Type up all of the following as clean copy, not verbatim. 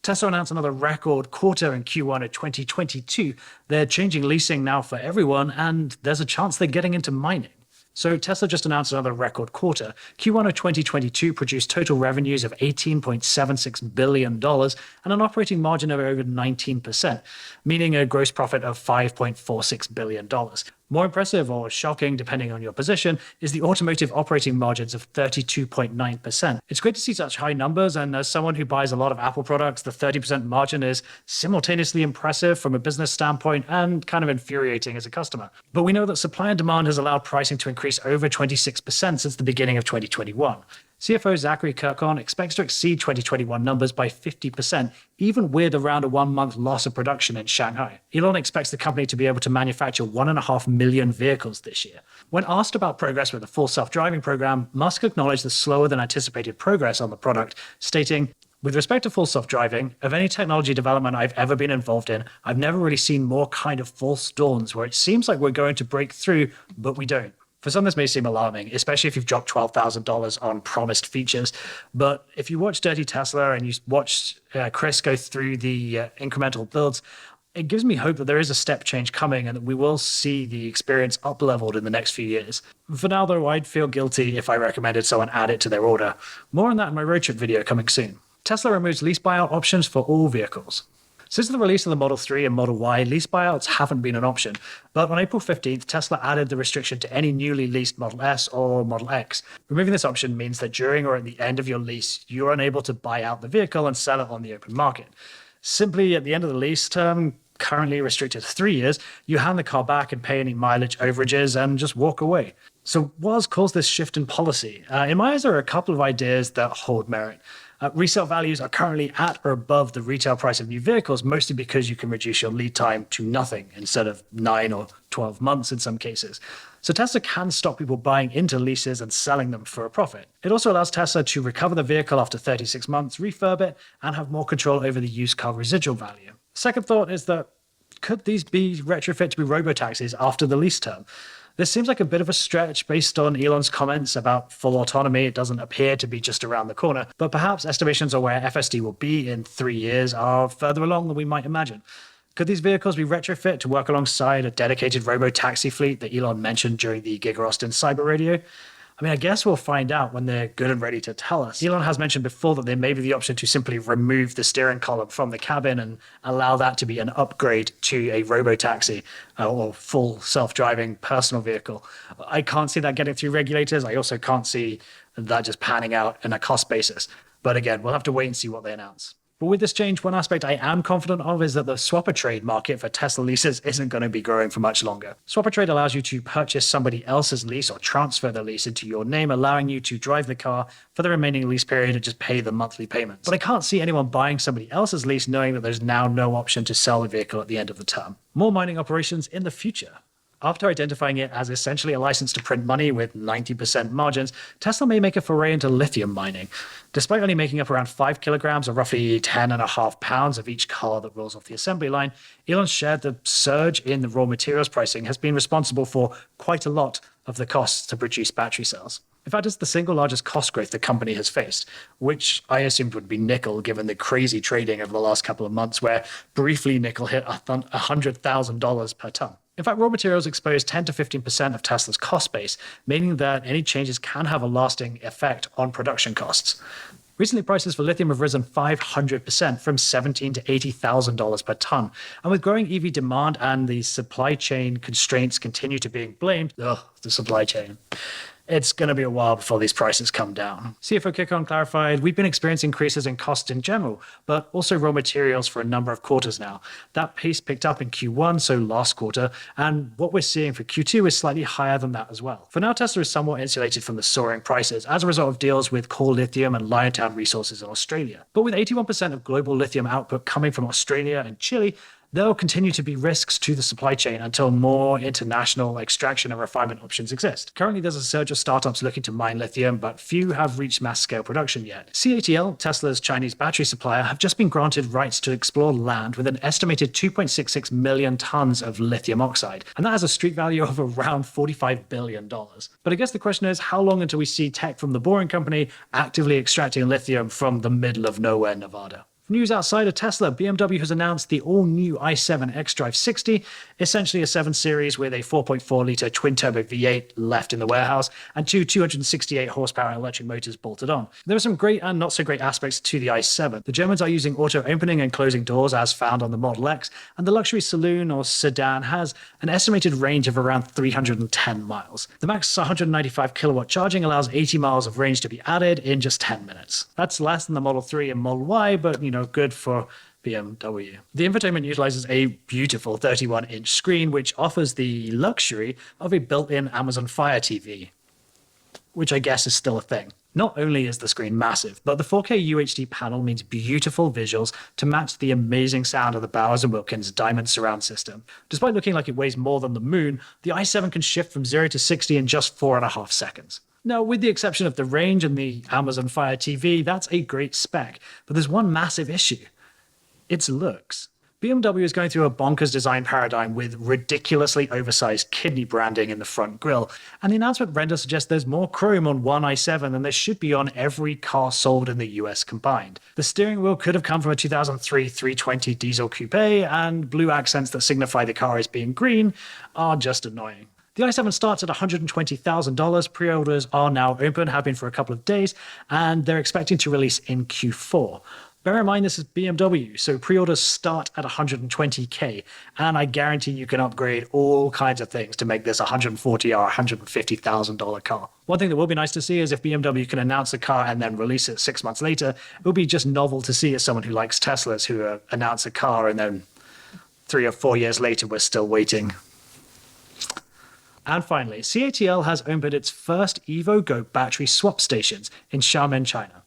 Tesla announced another record quarter in Q1 of 2022. They're changing leasing now for everyone, and there's a chance they're getting into mining. So Tesla just announced another record quarter. Q1 of 2022 produced total revenues of $18.76 billion and an operating margin of over 19%, meaning a gross profit of $5.46 billion. More impressive or shocking, depending on your position, is the automotive operating margins of 32.9%. It's great to see such high numbers, and as someone who buys a lot of Apple products, the 30% margin is simultaneously impressive from a business standpoint and kind of infuriating as a customer. But we know that supply and demand has allowed pricing to increase over 26% since the beginning of 2021. CFO Zachary Kirkhorn expects to exceed 2021 numbers by 50%, even with around a 1-month loss of production in Shanghai. Elon expects the company to be able to manufacture 1.5 million vehicles this year. When asked about progress with the full self-driving program, Musk acknowledged the slower than anticipated progress on the product, stating, "With respect to full self-driving, of any technology development I've ever been involved in, I've never really seen more kind of false dawns where it seems like we're going to break through, but we don't." For some, this may seem alarming, especially if you've dropped $12,000 on promised features. But if you watch Dirty Tesla and you watch Chris go through the incremental builds, it gives me hope that there is a step change coming and that we will see the experience up-leveled in the next few years. For now, though, I'd feel guilty if I recommended someone add it to their order. More on that in my road trip video coming soon. Tesla removes lease buyout options for all vehicles. Since the release of the Model 3 and Model Y, lease buyouts haven't been an option. But on April 15th, Tesla added the restriction to any newly leased Model S or Model X. Removing this option means that during or at the end of your lease, you're unable to buy out the vehicle and sell it on the open market. Simply, at the end of the lease term, currently restricted to 3 years, you hand the car back and pay any mileage overages and just walk away. So what has caused this shift in policy? In my eyes, there are a couple of ideas that hold merit. Resale values are currently at or above the retail price of new vehicles, mostly because you can reduce your lead time to nothing instead of 9 or 12 months in some cases. So Tesla can stop people buying into leases and selling them for a profit. It also allows Tesla to recover the vehicle after 36 months, refurb it, and have more control over the used car residual value. Second thought is that could these be retrofit to be robotaxis after the lease term? This seems like a bit of a stretch based on Elon's comments about full autonomy. It doesn't appear to be just around the corner, but perhaps estimations of where FSD will be in 3 years are further along than we might imagine. Could these vehicles be retrofit to work alongside a dedicated robo-taxi fleet that Elon mentioned during the Giga Austin Cyber Radio? I mean, I guess we'll find out when they're good and ready to tell us. Elon has mentioned before that there may be the option to simply remove the steering column from the cabin and allow that to be an upgrade to a robo-taxi or full self-driving personal vehicle. I can't see that getting through regulators. I also can't see that just panning out in a cost basis. But again, we'll have to wait and see what they announce. But with this change, one aspect I am confident of is that the swapper trade market for Tesla leases isn't going to be growing for much longer. Swapper trade allows you to purchase somebody else's lease or transfer the lease into your name, allowing you to drive the car for the remaining lease period and just pay the monthly payments. But I can't see anyone buying somebody else's lease knowing that there's now no option to sell the vehicle at the end of the term. More mining operations in the future. After identifying it as essentially a license to print money with 90% margins, Tesla may make a foray into lithium mining. Despite only making up around 5 kilograms or roughly 10.5 pounds of each car that rolls off the assembly line, Elon shared the surge in the raw materials pricing has been responsible for quite a lot of the costs to produce battery cells. In fact, it's the single largest cost growth the company has faced, which I assumed would be nickel given the crazy trading over the last couple of months where briefly nickel hit $100,000 per ton. In fact, raw materials expose 10 to 15% of Tesla's cost base, meaning that any changes can have a lasting effect on production costs. Recently, prices for lithium have risen 500% from $17,000 to $80,000 per ton. And with growing EV demand and the supply chain constraints continue to being blamed, the supply chain, it's going to be a while before these prices come down. CFO Kirkhorn clarified, we've been experiencing increases in cost in general, but also raw materials for a number of quarters now. That pace picked up in Q1, so last quarter, and what we're seeing for Q2 is slightly higher than that as well. For now, Tesla is somewhat insulated from the soaring prices as a result of deals with Core Lithium and Liontown Resources in Australia. But with 81% of global lithium output coming from Australia and Chile, there will continue to be risks to the supply chain until more international extraction and refinement options exist. Currently, there's a surge of startups looking to mine lithium, but few have reached mass-scale production yet. CATL, Tesla's Chinese battery supplier, have just been granted rights to explore land with an estimated 2.66 million tons of lithium oxide, and that has a street value of around $45 billion. But I guess the question is, how long until we see tech from the Boring Company actively extracting lithium from the middle of nowhere, Nevada? News outside of Tesla, BMW has announced the all-new i7 xDrive 60, essentially a 7 Series with a 4.4-litre twin-turbo V8 left in the warehouse and two 268-horsepower electric motors bolted on. There are some great and not so great aspects to the i7. The Germans are using auto-opening and closing doors as found on the Model X, and the luxury saloon or sedan has an estimated range of around 310 miles. The max 195 kilowatt charging allows 80 miles of range to be added in just 10 minutes. That's less than the Model 3 and Model Y, but good for BMW. The infotainment utilizes a beautiful 31-inch screen, which offers the luxury of a built-in Amazon Fire TV, which I guess is still a thing. Not only is the screen massive, but the 4K UHD panel means beautiful visuals to match the amazing sound of the Bowers & Wilkins Diamond surround system. Despite looking like it weighs more than the moon, the i7 can shift from 0 to 60 in just 4.5 seconds. Now, with the exception of the range and the Amazon Fire TV, that's a great spec, but there's one massive issue. Its looks. BMW is going through a bonkers design paradigm with ridiculously oversized kidney branding in the front grille, and the announcement render suggests there's more chrome on one i7 than there should be on every car sold in the US combined. The steering wheel could have come from a 2003 320 diesel coupe, and blue accents that signify the car as being green are just annoying. The i7 starts at $120,000. Pre-orders are now open, have been for a couple of days, and they're expecting to release in Q4. Bear in mind this is BMW, so pre-orders start at $120K, and I guarantee you can upgrade all kinds of things to make this a $140,000 or $150,000 car. One thing that will be nice to see is if BMW can announce a car and then release it 6 months later. It will be just novel to see as someone who likes Teslas who announce a car and then 3 or 4 years later we're still waiting. And finally, CATL has opened its first EvoGo battery swap stations in Xiamen, China.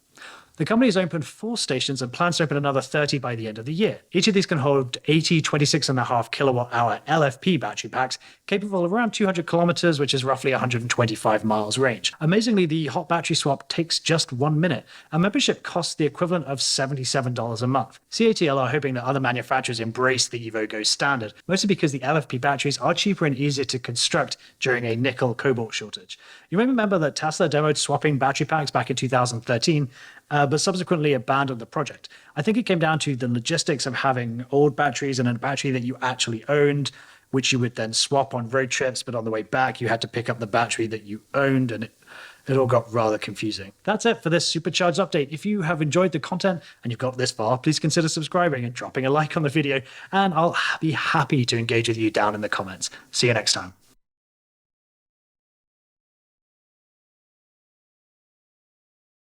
The company has opened 4 stations and plans to open another 30 by the end of the year. Each of these can hold 80 26.5 kilowatt-hour LFP battery packs capable of around 200 kilometers, which is roughly 125 miles range. Amazingly, the hot battery swap takes just 1 minute, and membership costs the equivalent of $77 a month. CATL are hoping that other manufacturers embrace the EvoGo standard, mostly because the LFP batteries are cheaper and easier to construct during a nickel-cobalt shortage. You may remember that Tesla demoed swapping battery packs back in 2013, but subsequently abandoned the project. I think it came down to the logistics of having old batteries and a battery that you actually owned, which you would then swap on road trips, but on the way back you had to pick up the battery that you owned, and it all got rather confusing. That's it for this Supercharged update. If you have enjoyed the content and you've got this far, please consider subscribing and dropping a like on the video, and I'll be happy to engage with you down in the comments. See you next time.